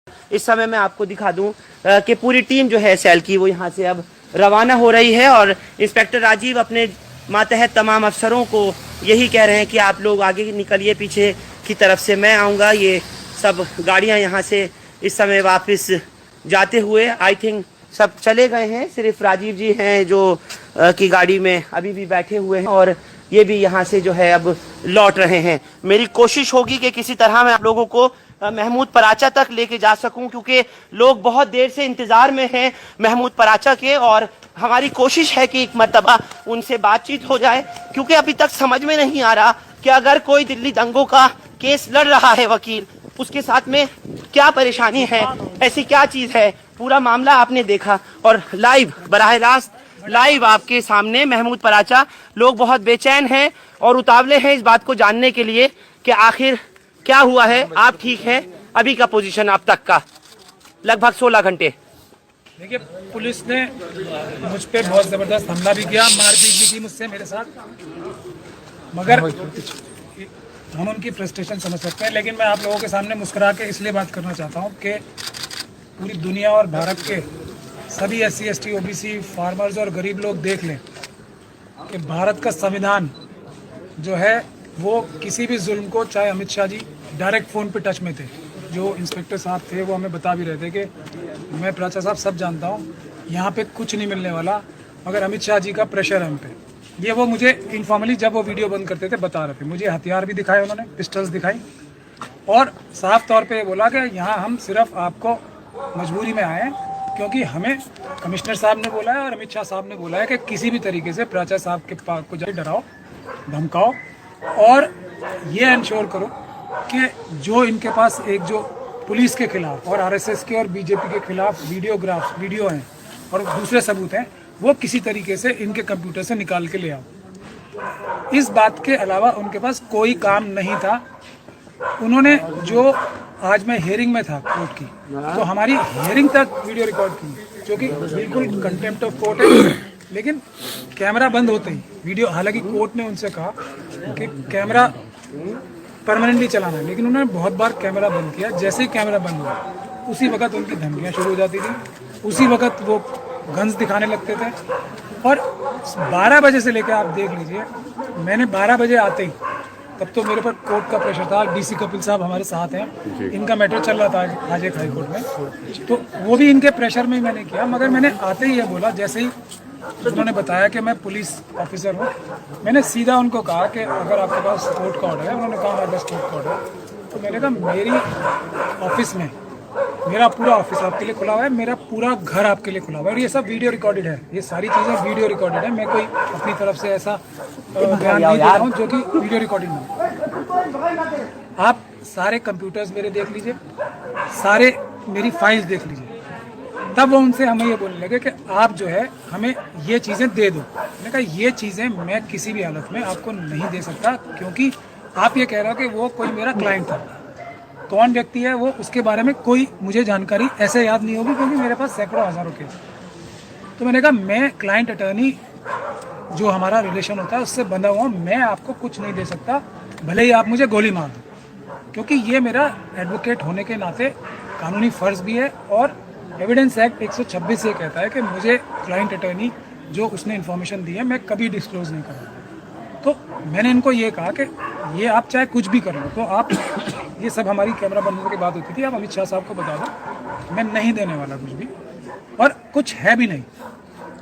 इस समय मैं आपको दिखा दूं कि पूरी टीम जो है सेल की वो यहाँ से अब रवाना हो रही है और इंस्पेक्टर राजीव अपने मातहत तमाम अफसरों को यही कह रहे हैं कि आप लोग आगे निकलिए, पीछे की तरफ से मैं आऊँगा। ये सब गाड़ियाँ यहाँ से इस समय वापस जाते हुए आई थिंक सब चले गए हैं, सिर्फ राजीव जी हैं जो की गाड़ी में अभी भी बैठे हुए हैं और ये भी यहाँ से जो है अब लौट रहे हैं। मेरी कोशिश होगी कि किसी तरह मैं आप लोगों को महमूद पराचा तक लेके जा सकूं, क्योंकि लोग बहुत देर से इंतजार में हैं महमूद पराचा के और हमारी कोशिश है कि एक मर्तबा उनसे बातचीत हो जाए, क्योंकि अभी तक समझ में नहीं आ रहा कि अगर कोई दिल्ली दंगों का केस लड़ रहा है वकील, उसके साथ में क्या परेशानी है, ऐसी क्या चीज है। पूरा मामला आपने देखा और लाइव बराह रास्त लाइव आपके सामने महमूद पराचा। लोग बहुत बेचैन हैं और उतावले हैं इस बात को जानने के लिए कि आखिर क्या हुआ है। आप ठीक हैं? अभी का पोजीशन आप तक का लगभग 16 घंटे। देखिए, पुलिस ने मुझ पे बहुत जबरदस्त हमला भी किया, मारपीट भी की मुझसे, मेरे साथ, मगर हम उनकी फ्रस्ट्रेशन समझ सकते हैं। लेकिन मैं आप लोगों के सामने मुस्कुरा के इसलिए बात करना चाहता हूँ कि पूरी दुनिया और भारत के सभी SC ST OBC फार्मर्स और गरीब लोग देख लें कि भारत का संविधान जो है वो किसी भी जुल्म को, चाहे अमित शाह जी डायरेक्ट फ़ोन पे टच में थे, जो इंस्पेक्टर साहब थे वो हमें बता भी रहे थे कि मैं पराचा साहब सब जानता हूँ, यहाँ पे कुछ नहीं मिलने वाला, मगर अमित शाह जी का प्रेशर है हम पे। ये वो मुझे इनफॉर्मली जब वो वीडियो बंद करते थे बता रहे थे। मुझे हथियार भी दिखाए उन्होंने, पिस्टल्स दिखाई और साफ तौर पे बोला कि यहाँ हम सिर्फ आपको मजबूरी में आए हैं क्योंकि हमें कमिश्नर साहब ने बोला है और अमित शाह साहब ने बोला है कि किसी भी तरीके से पराचा साहब के पास को जाए डराओ, धमकाओ और ये इंश्योर करो कि जो इनके पास एक जो पुलिस के खिलाफ और RSS के और BJP के खिलाफ वीडियो हैं और दूसरे सबूत हैं, वो किसी तरीके से इनके कंप्यूटर से निकाल के ले आओ। इस बात के अलावा उनके पास कोई काम नहीं था। उन्होंने जो आज मैं हियरिंग में था कोर्ट की, तो हमारी हियरिंग तक वीडियो रिकॉर्ड की, जो कि बिल्कुल कंटेम्प्ट ऑफ कोर्ट है। लेकिन कैमरा बंद होते ही वीडियो, हालांकि कोर्ट ने उनसे कहा कि कैमरा परमानेंटली चलाना है, लेकिन उन्होंने बहुत बार कैमरा बंद किया। जैसे ही कैमरा बंद हुआ उसी वक्त उनकी धमकियाँ शुरू हो जाती थी, उसी वक्त वो गन्स दिखाने लगते थे। और 12 बजे से लेकर आप देख लीजिए, मैंने 12 बजे आते ही, तब तो मेरे पर कोर्ट का प्रेशर था। DC कपिल साहब हमारे साथ हैं, इनका मैटर चल रहा था आज एक हाई कोर्ट में, तो वो भी इनके प्रेशर में ही मैंने किया। मगर मैंने आते ही ये बोला, जैसे ही उन्होंने बताया कि मैं पुलिस ऑफिसर हूँ, मैंने सीधा उनको कहा कि अगर आपके पास कोर्ट का ऑर्डर है, उन्होंने कहा हमारे पास कोर्ट का ऑर्डर है, तो मैंने कहा मेरी ऑफिस में मेरा पूरा ऑफिस आपके लिए खुला हुआ है, मेरा पूरा घर आपके लिए खुला हुआ है और ये सब वीडियो रिकॉर्डेड है, ये सारी चीज़ें वीडियो रिकॉर्डेड है। मैं कोई अपनी तरफ से ऐसा बयान नहीं दे रहा हूँ जो कि वीडियो रिकॉर्डिंग नहीं। आप सारे कंप्यूटर्स मेरे देख लीजिए, सारे मेरी फाइल्स देख लीजिए। तब वो उनसे हमें ये बोलने लगे कि आप जो है हमें ये चीज़ें दे दो। मैंने कहा ये चीज़ें मैं किसी भी हालत में आपको नहीं दे सकता, क्योंकि आप ये कह रहे हो कि वो कोई मेरा क्लाइंट था। कौन व्यक्ति है वो, उसके बारे में कोई मुझे जानकारी ऐसे याद नहीं होगी, क्योंकि मेरे पास सैकड़ों हज़ारों केस। तो मैंने कहा मैं क्लाइंट अटर्नी जो हमारा रिलेशन होता है उससे बंधा हुआ, मैं आपको कुछ नहीं दे सकता, भले ही आप मुझे गोली मार दो, क्योंकि ये मेरा एडवोकेट होने के नाते कानूनी फ़र्ज़ भी है। और एविडेंस एक्ट 126 ये कहता है कि मुझे क्लाइंट अटर्नी जो उसने इन्फॉर्मेशन दी है मैं कभी डिस्क्लोज़ नहीं करूँगा। तो मैंने इनको ये कहा कि ये आप चाहे कुछ भी कर लो, तो आप ये सब हमारी कैमरा बंद होने की बात होती थी, आप अमित शाह साहब को बता दो मैं नहीं देने वाला कुछ भी, और कुछ है भी नहीं,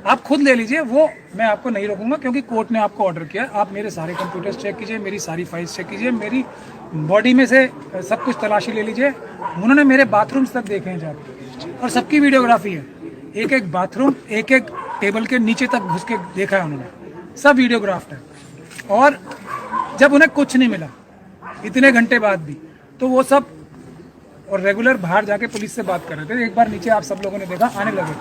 आप खुद ले लीजिए, वो मैं आपको नहीं रोकूंगा, क्योंकि कोर्ट ने आपको ऑर्डर किया। आप मेरे सारे कंप्यूटर्स चेक कीजिए, मेरी सारी फाइल्स चेक कीजिए, मेरी बॉडी में से सब कुछ तलाशी ले लीजिए। उन्होंने मेरे बाथरूम्स तक देखे हैं जाकर और सबकी वीडियोग्राफी है, एक एक बाथरूम, एक एक टेबल के नीचे तक घुस के देखा है उन्होंने, सब वीडियोग्राफ्ड है। और जब उन्हें कुछ नहीं मिला इतने घंटे बाद भी, तो वो सब और रेगुलर बाहर जाके पुलिस से बात कर रहे थे। एक बार नीचे आप सब लोगों ने देखा आने लगे,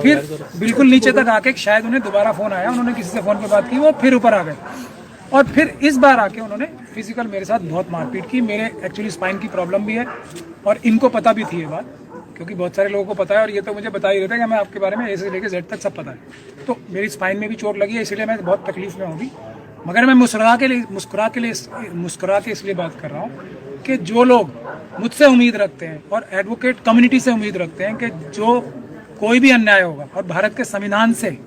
फिर बिल्कुल नीचे तक आके शायद उन्हें दोबारा फोन आया, उन्होंने किसी से फोन पे बात की, वो फिर ऊपर आ गए और फिर इस बार आके उन्होंने फिजिकल मेरे साथ बहुत मारपीट की। मेरे एक्चुअली स्पाइन की प्रॉब्लम भी है और इनको पता भी थी ये बात, क्योंकि बहुत सारे लोगों को पता है और ये तो मुझे बता ही रहे थे कि मैं आपके बारे में A से लेकर Z तक सब पता है। तो मेरी स्पाइन में भी चोट लगी है, इसलिए मैं बहुत तकलीफ में होगी, मगर मैं मुस्कुरा के इसलिए बात कर रहा हूँ कि जो लोग मुझसे उम्मीद रखते हैं और एडवोकेट कम्युनिटी से उम्मीद रखते हैं कि जो कोई भी अन्याय होगा, और भारत के संविधान से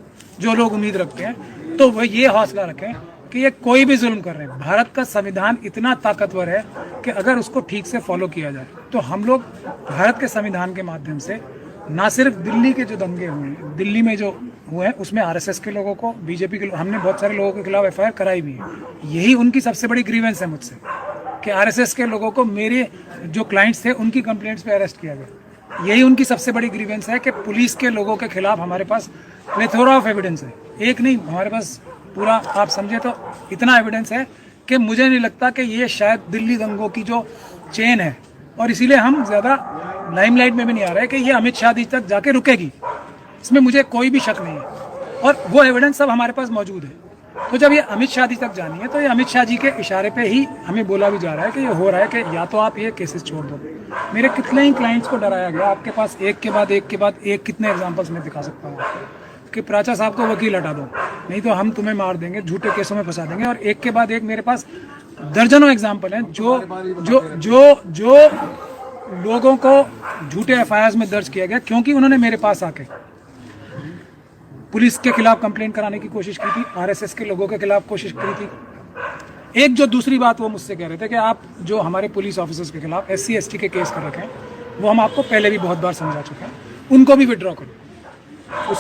जो लोग उम्मीद रखते हैं, तो वह ये हौसला रखें कि ये कोई भी जुल्म कर रहे हैं। भारत का संविधान इतना ताकतवर है कि अगर उसको ठीक से फॉलो किया जाए तो हम लोग भारत के संविधान के माध्यम से ना सिर्फ दिल्ली के जो दंगे हुए हैं, दिल्ली में जो हुए हैं उसमें आरएसएस के लोगों को, बीजेपी के हमने बहुत सारे लोगों के खिलाफ एफआईआर कराई भी है। यही उनकी सबसे बड़ी ग्रीवेंस है मुझसे कि आरएसएस के लोगों को मेरे जो क्लाइंट्स थे उनकी कंप्लेंट्स पे अरेस्ट किया गया। यही उनकी सबसे बड़ी ग्रीवेंस है कि पुलिस के लोगों के खिलाफ हमारे पास प्लेथोरा ऑफ एविडेंस है, एक नहीं, हमारे पास पूरा आप समझे तो इतना एविडेंस है कि मुझे नहीं लगता कि ये शायद दिल्ली दंगों की जो चेन है, और इसीलिए हम ज़्यादा लाइमलाइट में भी नहीं आ रहे कि ये अमित शाह जी तक जाके रुकेगी, इसमें मुझे कोई भी शक नहीं है, और वो एविडेंस सब हमारे पास मौजूद है। तो जब ये अमित शाह जी तक जानी है तो ये अमित शाह जी के इशारे पे ही हमें बोला भी जा रहा है कि ये हो रहा है कि या तो आप ये केसेस छोड़ दो। मेरे कितने ही क्लाइंट्स को डराया गया, आपके पास एक के बाद एक कितने एग्जाम्पल्स मैं दिखा सकता हूँ कि प्राचा साहब को वकील हटा दो, नहीं तो हम तुम्हें मार देंगे, झूठे केसों में फंसा देंगे, और एक के बाद एक मेरे पास दर्जनों एग्जाम्पल हैं जो जो जो जो लोगों को झूठे एफआईआर में दर्ज किया गया क्योंकि उन्होंने मेरे पास आके पुलिस के खिलाफ कंप्लेंट कराने की कोशिश की थी, आरएसएस के लोगों के खिलाफ कोशिश की थी। एक जो दूसरी बात वो मुझसे कह रहे थे कि आप जो हमारे पुलिस ऑफिसर्स के खिलाफ SC ST के केस कर रखे हैं वो हम आपको पहले भी बहुत बार समझा चुके हैं, उनको भी विड्रॉ करो।